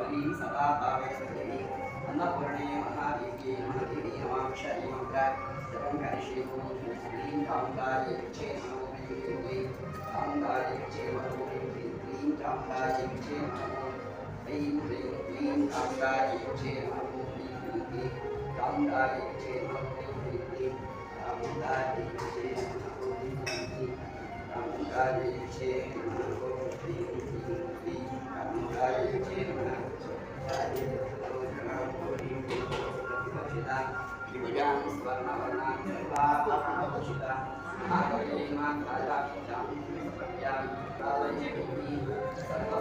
सदा पावयति अन्नपूर्णे महादेव्ये महदेवी नमाक्षरी मंत्र जपं करिष्ये क्लीं कामकार्ये विचे नमो ऐं कामकार्ये विचे नमो क्लीं कामकार्ये विचे नमो ऐं क्लीं कामकार्ये विचे नमो क्लीं कामकार्ये विचे नमो क्लीं कामकार्ये विचे नमो क्लीं कामकार्ये विचे नमो क्लीं कामकार्ये विचे नमो Kemudian warna-warna kita akan ada yang kalau ini kalau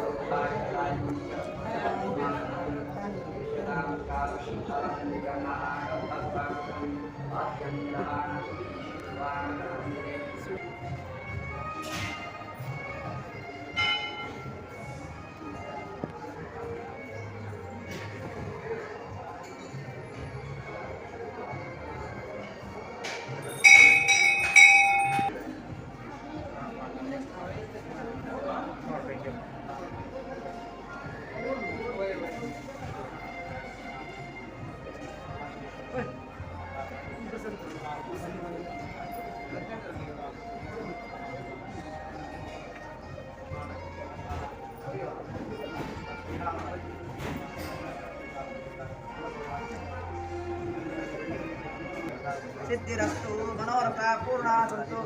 Siddhirastu मनोरथ पूर्णास्तु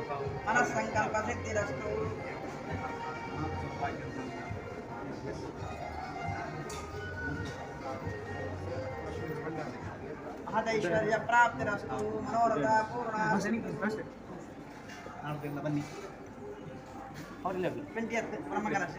मनस्संकल्प सिद्धिरस्तु महदैश्वर्य प्राप्तिरस्तु मनोरथ पूर्णास्तु बन्नी 20th ब्रह्मकलश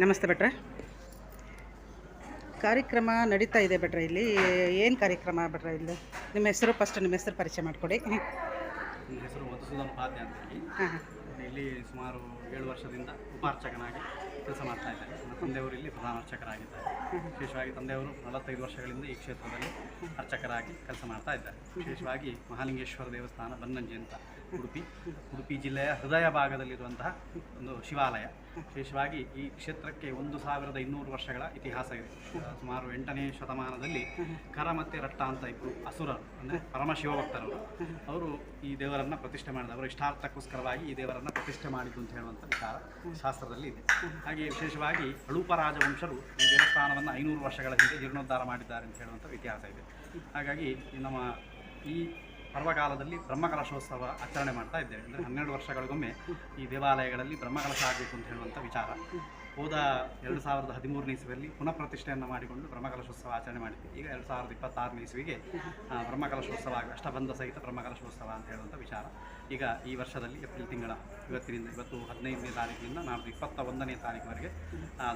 ನಮಸ್ತೆ ಭಟ್ರೆ. ಕಾರ್ಯಕ್ರಮ ನಡೀತಾ ಇದೆ ಭಟ್ರೆ. ಇಲ್ಲಿ ಏನು ಕಾರ್ಯಕ್ರಮ ಭಟ್ರೆ? ಇಲ್ಲಿ ನಿಮ್ಮ ಹೆಸರು ಫಸ್ಟ್ ನಿಮ್ಮ ಹೆಸರು ಪರಿಚಯ ಮಾಡಿಕೊಡಿ. ನನ್ನ ಹೆಸರು ಮಧುಸೂದನ್ ಉಪಾಧ್ಯಾಯ ಅಂತ ಹೇಳಿ. ಇಲ್ಲಿ ಸುಮಾರು 7 ವರ್ಷದಿಂದ ಉಪಾರ್ಚಕನಾಗಿ ಕೆಲಸ ಮಾಡ್ತಾ ಇದ್ದಾರೆ. ನನ್ನ ತಂದೆಯವರು ಇಲ್ಲಿ ಪ್ರಧಾನ ಅರ್ಚಕರಾಗಿದ್ದಾರೆ. ವಿಶೇಷವಾಗಿ ತಂದೆಯವರು 45 ವರ್ಷಗಳಿಂದ ಈ ಕ್ಷೇತ್ರದಲ್ಲಿ ಅರ್ಚಕರಾಗಿ ಕೆಲಸ ಮಾಡ್ತಾ ಇದ್ದಾರೆ. ವಿಶೇಷವಾಗಿ ಮಹಾಲಿಂಗೇಶ್ವರ ದೇವಸ್ಥಾನ ಬನ್ನಂಜಿ ಅಂತ ಉಡುಪಿ ಜಿಲ್ಲೆಯ ಹೃದಯ ಭಾಗದಲ್ಲಿರುವಂತಹ ಒಂದು ಶಿವಾಲಯ. ವಿಶೇಷವಾಗಿ ಈ ಕ್ಷೇತ್ರಕ್ಕೆ 1200 ವರ್ಷಗಳ ಇತಿಹಾಸ ಇದೆ. ಸುಮಾರು 8ನೇ ಶತಮಾನದಲ್ಲಿ ಕರ ಮತ್ತು ರಟ್ಟ ಅಂತ ಇಬ್ಬರು ಅಸುರರು, ಅಂದರೆ ಪರಮಶಿವಭಕ್ತರವರು, ಅವರು ಈ ದೇವರನ್ನು ಪ್ರತಿಷ್ಠೆ ಮಾಡಿದ. ಅವರು ಇಷ್ಟಾರ್ಥಕ್ಕೋಸ್ಕರವಾಗಿ ಈ ದೇವರನ್ನು ಪ್ರತಿಷ್ಠೆ ಮಾಡಿದ್ದು ಅಂತ ಹೇಳುವಂಥ ವಿಚಾರ ಶಾಸ್ತ್ರದಲ್ಲಿ ಇದೆ. ಹಾಗೆ ವಿಶೇಷವಾಗಿ ಹಳೂಪ ರಾಜವಂಶರು ಈ ದೇವಸ್ಥಾನವನ್ನು 500 ವರ್ಷಗಳ ಹಿಂದೆ ಜೀರ್ಣೋದ್ಧಾರ ಮಾಡಿದ್ದಾರೆ ಅಂತ ಹೇಳುವಂಥ ಇತಿಹಾಸ ಇದೆ. ಹಾಗಾಗಿ ನಮ್ಮ ಈ ಪರ್ವಕಾಲದಲ್ಲಿ ಬ್ರಹ್ಮಕಲಶೋತ್ಸವ ಆಚರಣೆ ಮಾಡ್ತಾ ಇದ್ದೇವೆ. ಅಂದರೆ 12 ವರ್ಷಗಳಿಗೊಮ್ಮೆ ಈ ದೇವಾಲಯಗಳಲ್ಲಿ ಬ್ರಹ್ಮಕಲಶ ಆಗಬೇಕು ಅಂತ ಹೇಳುವಂಥ ವಿಚಾರ. ಹೋದ 2013ನೇ ಇಸ್ವಿಯಲ್ಲಿ ಪುನಃ ಪ್ರತಿಷ್ಠೆಯನ್ನು ಮಾಡಿಕೊಂಡು ಬ್ರಹ್ಮಕಲಶೋತ್ಸವ ಆಚರಣೆ ಮಾಡಿದ್ವಿ. ಈಗ 2026ನೇ ಇಸ್ವಿಗೆ ಬ್ರಹ್ಮಕಲಶೋತ್ಸವ ಅಷ್ಟಬಂಧ ಸಹಿತ ಬ್ರಹ್ಮಕಲಶೋತ್ಸವ ಅಂತ ಹೇಳುವಂಥ ವಿಚಾರ. ಈಗ ಈ ವರ್ಷದಲ್ಲಿ ಏಪ್ರಿಲ್ ತಿಂಗಳ ಇವತ್ತು 15ನೇ ತಾರೀಕಿನಿಂದ ನಾಡ್ದು 21ನೇ ತಾರೀಕುವರೆಗೆ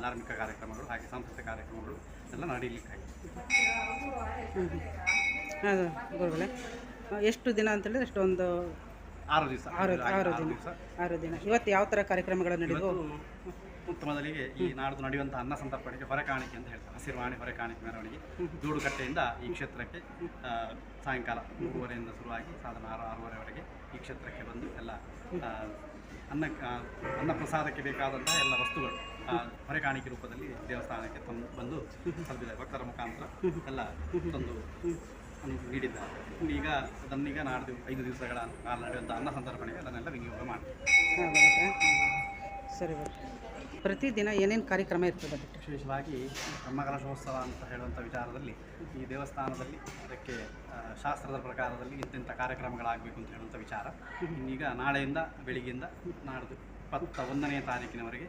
ಧಾರ್ಮಿಕ ಕಾರ್ಯಕ್ರಮಗಳು ಹಾಗೆ ಸಾಂಸ್ಕೃತಿಕ ಕಾರ್ಯಕ್ರಮಗಳು ಎಲ್ಲ ನಡೀಲಿಕ್ಕಾಗಿದೆ. ಅದು ಗುರುಗಳೇ ಎಷ್ಟು ದಿನ ಅಂತೇಳಿದ್ರೆ ಎಷ್ಟು ಒಂದು 6 ದಿವಸ. 6 ದಿನ. ಇವತ್ತು ಯಾವ ಥರ ಕಾರ್ಯಕ್ರಮಗಳು ನಡೆದವು? ಮೊದಲಿಗೆ ಈ ನಾಡ್ದು ನಡೆಯುವಂತಹ ಅನ್ನ ಸಂತರ್ಪಣೆಗೆ ಹೊರೆಕಾಣಿಕೆ ಅಂತ ಹೇಳ್ತಾರೆ. ಹಸಿರುವಾಣಿ ಹೊರೆಕಾಣಿಕೆ ಮೆರವಣಿಗೆ ಜೋಡುಕಟ್ಟೆಯಿಂದ ಈ ಕ್ಷೇತ್ರಕ್ಕೆ ಸಾಯಂಕಾಲ 3:30ಯಿಂದ ಶುರುವಾಗಿ ಸಾಧಾರಣ 6:30ವರೆಗೆ ಈ ಕ್ಷೇತ್ರಕ್ಕೆ ಬಂದು ಎಲ್ಲ ಅನ್ನ ಪ್ರಸಾದಕ್ಕೆ ಬೇಕಾದಂತಹ ಎಲ್ಲ ವಸ್ತುಗಳು ಹೊರೆಕಾಣಿಕೆ ರೂಪದಲ್ಲಿ ದೇವಸ್ಥಾನಕ್ಕೆ ಬಂದು ತಲುಪಿದ್ದಾರೆ. ಭಕ್ತರ ಮುಖಾಂತರ ಎಲ್ಲ ತಂದು ನೀಡಿದ್ದಾರೆ. ಈಗ ಅದನ್ನೀಗ ನಾಡ್ದು 5 ದಿವಸಗಳ ಕಾಲ ನಡೆಯುವಂಥ ಅನ್ನ ಸಂತರ್ಪಣೆಗೆ ಅದನ್ನೆಲ್ಲ ವಿನಿಯೋಗ ಮಾಡ್ತೀವಿ. ಸರಿ ಬಟ್ ಪ್ರತಿದಿನ ಏನೇನು ಕಾರ್ಯಕ್ರಮ ಇರ್ತದೆ? ವಿಶೇಷವಾಗಿ ಬ್ರಹ್ಮಕಲಶೋತ್ಸವ ಅಂತ ಹೇಳುವಂಥ ವಿಚಾರದಲ್ಲಿ ಈ ದೇವಸ್ಥಾನದಲ್ಲಿ ಅದಕ್ಕೆ ಶಾಸ್ತ್ರದ ಪ್ರಕಾರದಲ್ಲಿ ಇಂತಿಂಥ ಕಾರ್ಯಕ್ರಮಗಳಾಗಬೇಕು ಅಂತ ಹೇಳುವಂಥ ವಿಚಾರ. ಇನ್ನೀಗ ನಾಳೆಯಿಂದ ಬೆಳಿಗ್ಗೆಯಿಂದ ನಾಡ್ದು 21ನೇ ತಾರೀಕಿನವರೆಗೆ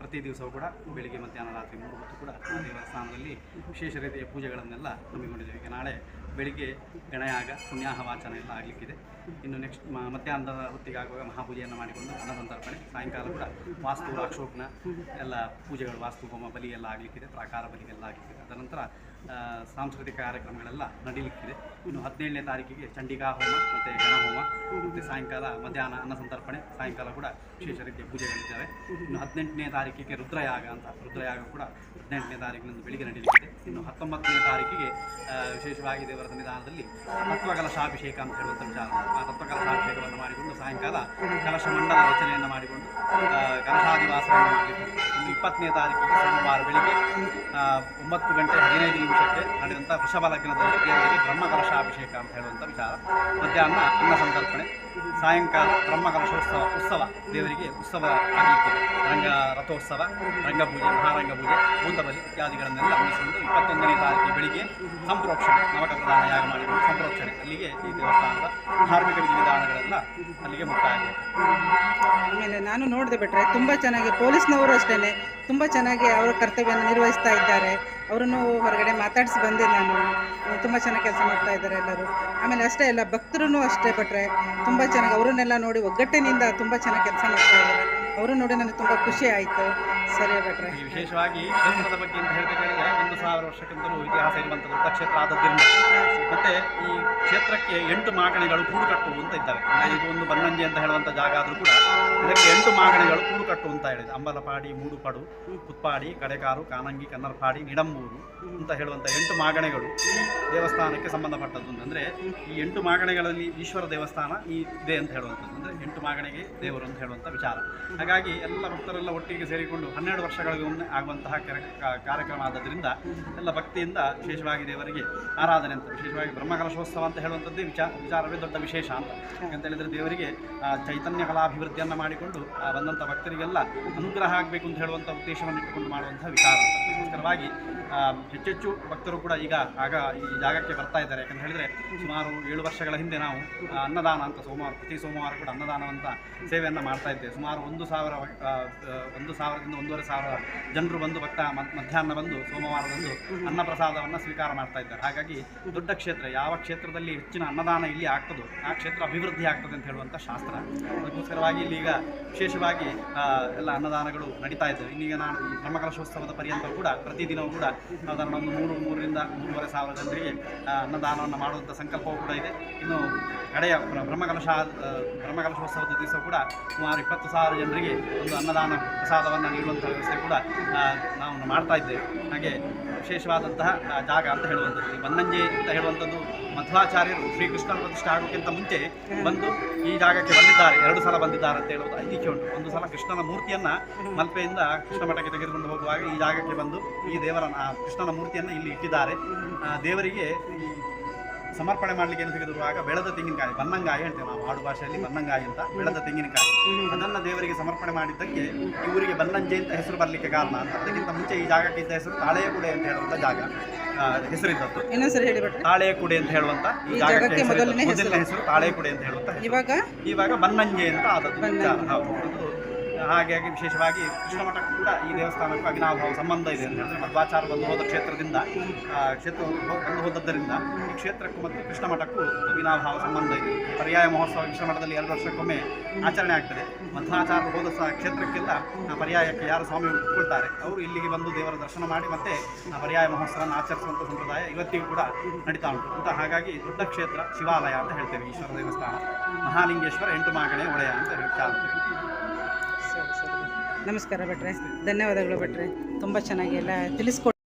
ಪ್ರತಿ ದಿವಸವೂ ಕೂಡ ಬೆಳಿಗ್ಗೆ ಮಧ್ಯಾಹ್ನ ರಾತ್ರಿ 3 ಹೊತ್ತು ಕೂಡ ಆ ದೇವಸ್ಥಾನದಲ್ಲಿ ವಿಶೇಷ ರೀತಿಯ ಪೂಜೆಗಳನ್ನೆಲ್ಲ ಹಮ್ಮಿಕೊಂಡಿದ್ದೇವೆ. ಈಗ ನಾಳೆ ಬೆಳಿಗ್ಗೆ ಗಣಯಾಗ ಪುಣ್ಯಾಹ ವಾಚನ ಎಲ್ಲ ಆಗಲಿಕ್ಕಿದೆ. ಇನ್ನು ನೆಕ್ಸ್ಟ್ ಮಧ್ಯಾಹ್ನದ ಹೊತ್ತಿಗಾಗುವಾಗ ಮಹಾಪೂಜೆಯನ್ನು ಮಾಡಿಕೊಂಡು ಅನ್ನಸಂತರ್ಪಣೆ, ಸಾಯಂಕಾಲ ಕೂಡ ವಾಸ್ತು ರಾಕ್ಷೋಗ್ನ ಎಲ್ಲ ಪೂಜೆಗಳು, ವಾಸ್ತು ಹೋಮ ಬಲಿ ಎಲ್ಲ ಆಗಲಿಕ್ಕಿದೆ, ಪ್ರಾಕಾರ ಬಲಿಗೆಲ್ಲ ಆಗಲಿಕ್ಕಿದೆ. ಅದನಂತರ ಸಾಂಸ್ಕೃತಿಕ ಕಾರ್ಯಕ್ರಮಗಳೆಲ್ಲ ನಡೀಲಿಕ್ಕಿದೆ. ಇನ್ನು 17ನೇ ತಾರೀಕಿಗೆ ಚಂಡಿಕಾ ಹೋಮ ಮತ್ತು ಗಣಹೋಮ ಮತ್ತು ಸಾಯಂಕಾಲ ಮಧ್ಯಾಹ್ನ ಅನ್ನಸಂತರ್ಪಣೆ, ಸಾಯಂಕಾಲ ಕೂಡ ವಿಶೇಷ ರೀತಿಯ ಪೂಜೆಗಳಿದ್ದಾವೆ. ಇನ್ನು 18ನೇ ತಾರೀಕಿಗೆ ರುದ್ರಯಾಗ ಅಂತ, ರುದ್ರಯಾಗ ಕೂಡ 18ನೇ ತಾರೀಕಿನಂದು ಬೆಳಿಗ್ಗೆ ನಡೀಲಿಕ್ಕಿದೆ. ಇನ್ನು 19ನೇ ತಾರೀಕಿಗೆ ವಿಶೇಷವಾಗಿ ದೇವರ ಸನ್ನಿಧಾನದಲ್ಲಿ ತತ್ವಕಲಶಾಭಿಷೇಕ ಅಂತ ಹೇಳುವಂಥ ವಿಚಾರ. ಆ ತತ್ವಕಲಶಾಭಿಷೇಕವನ್ನು ಮಾಡಿಕೊಂಡು ಸಾಯಂಕಾಲ ಕಲಶ ಮಂಡಲ ರಚನೆಯನ್ನು ಮಾಡಿಕೊಂಡು ಕಲಶಾದಿವಾಸವನ್ನು ಮಾಡಲಿಕ್ಕಿದೆ. ಇನ್ನು 20ನೇ ತಾರೀಕಿಗೆ ಸೋಮವಾರ ಬೆಳಿಗ್ಗೆ 9:15 ನಡೆದಂಥ ವೃಷಭ ಲಗ್ನದಲ್ಲಿ ದೇವರಿಗೆ ಬ್ರಹ್ಮಕಲಶಾಭಿಷೇಕ ಅಂತ ಹೇಳುವಂಥ ವಿಚಾರ. ಮಧ್ಯಾಹ್ನ ಅನ್ನ ಸಂತರ್ಪಣೆ, ಸಾಯಂಕಾಲ ಉತ್ಸವ ದೇವರಿಗೆ ಉತ್ಸವ ಆಗಲಿಕ್ಕಿದೆ. ರಥೋತ್ಸವ, ರಂಗಪೂಜೆ, ಮಹಾರಂಗಪೂಜೆ, ಭೂತಬಲಿ ಇತ್ಯಾದಿಗಳನ್ನೆಲ್ಲ ಮುಗಿಸಿಕೊಂಡು 21ನೇ ತಾರೀಕಿಗೆ ಬೆಳಿಗ್ಗೆ ಸಂಪ್ರೋಕ್ಷಣೆ, ನವಕ ಪ್ರಧಾನ ಯಾಗ ಮಾಡಿಕೊಂಡು ಸಂಪ್ರೋಕ್ಷಣೆ, ಅಲ್ಲಿಗೆ ಈ ದೇವಸ್ಥಾನದ ಧಾರ್ಮಿಕ ವಿಧಿವಿಧಾನಗಳೆಲ್ಲ ಅಲ್ಲಿಗೆ ಮುಕ್ತಾಯ ಆಗುತ್ತೆ. ಆಮೇಲೆ ನಾನು ನೋಡಿದೆ ಬಿಟ್ಟರೆ ತುಂಬ ಚೆನ್ನಾಗಿ ಪೊಲೀಸ್ನವರು ಅಷ್ಟೇ ತುಂಬ ಚೆನ್ನಾಗಿ ಅವರ ಕರ್ತವ್ಯವನ್ನು ನಿರ್ವಹಿಸ್ತಾ ಇದ್ದಾರೆ. ಅವರನ್ನು ಹೊರಗಡೆ ಮಾತಾಡಿಸಿ ಬಂದೆ ನಾನು. ತುಂಬ ಚೆನ್ನಾಗಿ ಕೆಲಸ ಮಾಡ್ತಾ ಇದ್ದಾರೆ ಎಲ್ಲರೂ. ಆಮೇಲೆ ಅಷ್ಟೇ ಅಲ್ಲ, ಭಕ್ತರು ಅಷ್ಟೇ ಬಿಟ್ಟರೆ ತುಂಬ ಚೆನ್ನಾಗಿ ಅವರನ್ನೆಲ್ಲ ನೋಡಿ ಒಗ್ಗಟ್ಟಿನಿಂದ ತುಂಬ ಚೆನ್ನಾಗಿ ಕೆಲಸ ಮಾಡ್ತಾ ಇದ್ದಾರೆ. ಅವರು ನೋಡಿ ನನಗೆ ತುಂಬ ಖುಷಿ ಆಯಿತು. ಸರಿ ಬಿಟ್ರೆ ವಿಶೇಷವಾಗಿ ಕ್ಷೇತ್ರದ ಬಗ್ಗೆ ಅಂತ ಹೇಳಬೇಕಾದ್ರೆ 1000 ವರ್ಷಕ್ಕಿಂತಲೂ ಇತಿಹಾಸ ಇರುವಂಥ ದೊಡ್ಡ ಕ್ಷೇತ್ರ ಆದದ್ದರಿಂದ ಮತ್ತು ಈ ಕ್ಷೇತ್ರಕ್ಕೆ 8 ಮಾಗಣಿಗಳು ಕೂಡು ಕಟ್ಟು ಅಂತ ಇದ್ದಾವೆ. ಇದು ಒಂದು ಬನ್ನಂಜೆ ಅಂತ ಹೇಳುವಂಥ ಜಾಗ ಆದರೂ ಕೂಡ ಇದಕ್ಕೆ 8 ಮಾಗಣಿಗಳು ಕೂಡು ಕಟ್ಟು ಅಂತ ಹೇಳಿದೆ. ಅಂಬಲಪಾಡಿ, ಮೂಡುಪಡು, ಕುತ್ಪಾಡಿ, ಕಡೆಕಾರು, ಕಾನಂಗಿ, ಕನ್ನರ್ಪಾಡಿ, ನಿಡಂಬೂರು ಅಂತ ಹೇಳುವಂಥ 8 ಮಾಗಣೆಗಳು ಈ ದೇವಸ್ಥಾನಕ್ಕೆ ಸಂಬಂಧಪಟ್ಟದ್ದು. ಅಂದರೆ ಈ 8 ಮಾಗಣೆಗಳಲ್ಲಿ ಈಶ್ವರ ದೇವಸ್ಥಾನ ಇದೆ ಅಂತ ಹೇಳುವಂಥದ್ದು. ಅಂದರೆ 8 ಮಾಗಣೆಗೆ ದೇವರು ಅಂತ ಹೇಳುವಂಥ ವಿಚಾರ. ಹಾಗಾಗಿ ಎಲ್ಲ ಭಕ್ತರೆಲ್ಲ ಒಟ್ಟಿಗೆ ಸೇರಿಕೊಂಡು 12 ವರ್ಷಗಳಿಗೆ ಒಮ್ಮೆ ಆಗುವಂತಹ ಕಾರ್ಯಕ್ರಮ ಆದ್ದರಿಂದ ಎಲ್ಲ ಭಕ್ತಿಯಿಂದ ವಿಶೇಷವಾಗಿ ದೇವರಿಗೆ ಆರಾಧನೆ ಅಂತ, ವಿಶೇಷವಾಗಿ ಬ್ರಹ್ಮಕಲಶೋತ್ಸವ ಅಂತ ಹೇಳುವಂಥದ್ದೇ ವಿಚಾರವೇ ದೊಡ್ಡ ವಿಶೇಷ ಅಂತ ಹೇಳಿದರೆ ದೇವರಿಗೆ ಚೈತನ್ಯ ಕಲಾಭಿವೃದ್ಧಿಯನ್ನು ಮಾಡಿಕೊಂಡು ಬಂದಂಥ ಭಕ್ತರಿಗೆಲ್ಲ ಅನುಗ್ರಹ ಆಗಬೇಕು ಅಂತ ಹೇಳುವಂಥ ಉದ್ದೇಶವನ್ನು ಇಟ್ಟುಕೊಂಡು ಮಾಡುವಂತಹ ವಿಚಾರ. ಅದಕ್ಕೋಸ್ಕರವಾಗಿ ಹೆಚ್ಚೆಚ್ಚು ಭಕ್ತರು ಕೂಡ ಈಗ ಈ ಜಾಗಕ್ಕೆ ಬರ್ತಾ ಇದ್ದಾರೆ. ಯಾಕಂತ ಹೇಳಿದರೆ ಸುಮಾರು 7 ವರ್ಷಗಳ ಹಿಂದೆ ನಾವು ಅನ್ನದಾನ ಅಂತ ಪ್ರತಿ ಸೋಮವಾರ ಕೂಡ ಅನ್ನದಾನವಂತ ಸೇವೆಯನ್ನು ಮಾಡ್ತಾ ಇದ್ದೇವೆ. ಸುಮಾರು 1,000ದಿಂದ 1,500 ಜನರು ಬಂದು ಮಧ್ಯಾಹ್ನ ಬಂದು ಸೋಮವಾರದಂದು ಅನ್ನ ಪ್ರಸಾದವನ್ನು ಸ್ವೀಕಾರ ಮಾಡ್ತಾ ಇದ್ದಾರೆ. ಹಾಗಾಗಿ ದೊಡ್ಡ ಕ್ಷೇತ್ರ, ಯಾವ ಕ್ಷೇತ್ರದಲ್ಲಿ ಹೆಚ್ಚಿನ ಅನ್ನದಾನ ಇಲ್ಲಿ ಆಗ್ತದೋ ಆ ಕ್ಷೇತ್ರ ಅಭಿವೃದ್ಧಿ ಆಗ್ತದೆ ಅಂತ ಹೇಳುವಂಥ ಶಾಸ್ತ್ರ. ಅದಕ್ಕೋಸ್ಕರವಾಗಿ ಇಲ್ಲಿ ಈಗ ವಿಶೇಷವಾಗಿ ಎಲ್ಲ ಅನ್ನದಾನಗಳು ನಡೀತಾ ಇದ್ದಾವೆ. ಇನ್ನೀಗ ನಾನು ಈ ಬ್ರಹ್ಮಕಲಶೋತ್ಸವದ ಪರ್ಯಂತ ಕೂಡ ಪ್ರತಿದಿನವೂ ಕೂಡ ಸಾಧಾರಣ ಒಂದು 3,000ರಿಂದ 3,500 ಜನರಿಗೆ ಅನ್ನದಾನವನ್ನು ಮಾಡುವಂಥ ಸಂಕಲ್ಪವೂ ಕೂಡ ಇದೆ. ಇನ್ನು ಕಡೆಯ ಬ್ರಹ್ಮಕಲಶೋತ್ಸವದ ದಿವಸ ಕೂಡ ಸುಮಾರು 20,000 ಜನರಿಗೆ ಒಂದು ಅನ್ನದಾನ ಪ್ರಸಾದವನ್ನು ನೀಡುವಂಥ ವ್ಯವಸ್ಥೆ ಕೂಡ ನಾವು ಮಾಡ್ತಾ ಇದ್ದೇವೆ. ಹಾಗೆ ವಿಶೇಷವಾದಂತಹ ಜಾಗ ಅಂತ ಹೇಳುವಂಥದ್ದು. ಈ ಬನ್ನಂಜೆ ಅಂತ ಹೇಳುವಂಥದ್ದು ಮಧ್ವಾಚಾರ್ಯರು ಶ್ರೀಕೃಷ್ಣನ ಪ್ರತಿಷ್ಠೆ ಆಗೋಕ್ಕಿಂತ ಮುಂಚೆ ಬಂದು ಈ ಜಾಗಕ್ಕೆ ಬಂದಿದ್ದಾರೆ. 2 ಸಲ ಬಂದಿದ್ದಾರೆ ಅಂತ ಹೇಳುವುದು ಐತಿಹ್ಯ ಉಂಟು. ಒಂದು ಸಲ ಕೃಷ್ಣನ ಮೂರ್ತಿಯನ್ನು ಮಲ್ಪೆಯಿಂದ ಕೃಷ್ಣ ಮಠಕ್ಕೆ ತೆಗೆದುಕೊಂಡು ಹೋಗುವಾಗ ಈ ಜಾಗಕ್ಕೆ ಬಂದು ಈ ದೇವರ ಕೃಷ್ಣನ ಮೂರ್ತಿಯನ್ನು ಇಲ್ಲಿ ಇಟ್ಟಿದ್ದಾರೆ. ದೇವರಿಗೆ ಸಮರ್ಪಣೆ ಮಾಡಲಿಕ್ಕೆ ಏನು ತೆಗೆದುರುವಾಗ ಬೆಳೆದ ತೆಂಗಿನಕಾಯಿ, ಬನ್ನಂಗಾಯಿ ಹೇಳ್ತೇವೆ ನಾವು ಆಡು ಭಾಷೆಯಲ್ಲಿ, ಬನ್ನಂಗಾಯಿ ಅಂತ ಬೆಳೆದ ತೆಂಗಿನಕಾಯಿ, ಅದನ್ನು ದೇವರಿಗೆ ಸಮರ್ಪಣೆ ಮಾಡಿದ್ದಕ್ಕೆ ಈ ಊರಿಗೆ ಬನ್ನಂಜೆ ಅಂತ ಹೆಸರು ಬರಲಿಕ್ಕೆ ಕಾರಣ ಅಂತ. ಅದಕ್ಕಿಂತ ಮುಂಚೆ ಈ ಜಾಗಕ್ಕೆ ಇದ್ದ ಹೆಸರು ತಾಳೆಯಕುಡೆ ಅಂತ ಹೇಳುವಂಥ ಜಾಗ ಹೆಸರಿದ್ದದ್ದು. ತಾಳೆಯಕುಡೆ ಅಂತ ಹೇಳುವಂಥ ಈ ಜಾಗಕ್ಕೆ ಮೊದಲನೇ ಹೆಸರು ತಾಳೆಯಕುಡೆ ಅಂತ ಹೇಳುವಂಥ. ಇವಾಗ ಬನ್ನಂಜೆ ಅಂತ ಆದದ್ದು ವಿಚಾರ. ಹೌದು, ಅದು ಹಾಗಾಗಿ ವಿಶೇಷವಾಗಿ ಕೃಷ್ಣ ಮಠಕ್ಕೂ ಕೂಡ ಈ ದೇವಸ್ಥಾನಕ್ಕೂ ಅವಿನಾಭಾವ ಸಂಬಂಧ ಇದೆ ಅಂತ ಹೇಳಿದ್ರೆ ಮಧ್ವಾಚಾರ ಬಂದು ಹೋದ ಕ್ಷೇತ್ರದಿಂದ ಕ್ಷೇತ್ರ ಬಂದು ಹೋದದ್ದರಿಂದ ಈ ಕ್ಷೇತ್ರಕ್ಕೂ ಮತ್ತು ಕೃಷ್ಣ ಮಠಕ್ಕೂ ಅವಿನಾಭಾವ ಸಂಬಂಧ ಇದೆ. ಪರ್ಯಾಯ ಮಹೋತ್ಸವ ಕೃಷ್ಣ ಮಠದಲ್ಲಿ 2 ವರ್ಷಕ್ಕೊಮ್ಮೆ ಆಚರಣೆ ಆಗ್ತದೆ. ಮಧ್ವಾಚಾರ ಹೋದ ಕ್ಷೇತ್ರಕ್ಕೆಲ್ಲ ಪರ್ಯಾಯಕ್ಕೆ ಯಾರು ಸ್ವಾಮಿ ಒಪ್ಪಿಕೊಳ್ತಾರೆ ಅವರು ಇಲ್ಲಿಗೆ ಬಂದು ದೇವರ ದರ್ಶನ ಮಾಡಿ ಮತ್ತೆ ಪರ್ಯಾಯ ಮಹೋತ್ಸವವನ್ನು ಆಚರಿಸುವಂಥ ಸಂಪ್ರದಾಯ ಇವತ್ತಿಗೂ ಕೂಡ ನಡೀತಾ ಉಂಟು ಅಂತ. ಹಾಗಾಗಿ ದೊಡ್ಡ ಕ್ಷೇತ್ರ ಶಿವಾಲಯ ಅಂತ ಹೇಳ್ತೇವೆ. ಈಶ್ವರ ದೇವಸ್ಥಾನ ಮಹಾಲಿಂಗೇಶ್ವರ 8 ಮಾಗಣೆ ಒಡೆಯ ಅಂತ ಹೇಳ್ತಾ ಇರ್ತೇವೆ. ಸರಿ ಸರಿ. ನಮಸ್ಕಾರ ಭಟ್ರೆ, ಧನ್ಯವಾದಗಳು ಭಟ್ರೆ, ತುಂಬ ಚೆನ್ನಾಗಿ ಎಲ್ಲ ತಿಳಿಸ್ಕೊಟ್ಟು.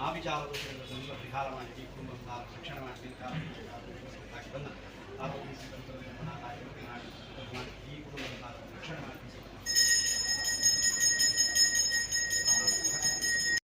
ಆ ವಿಚಾರ ದೋಷಗಳನ್ನು ಪರಿಹಾರ ಮಾಡಿ ಕುಟುಂಬ ರಕ್ಷಣೆ ಮಾಡಿ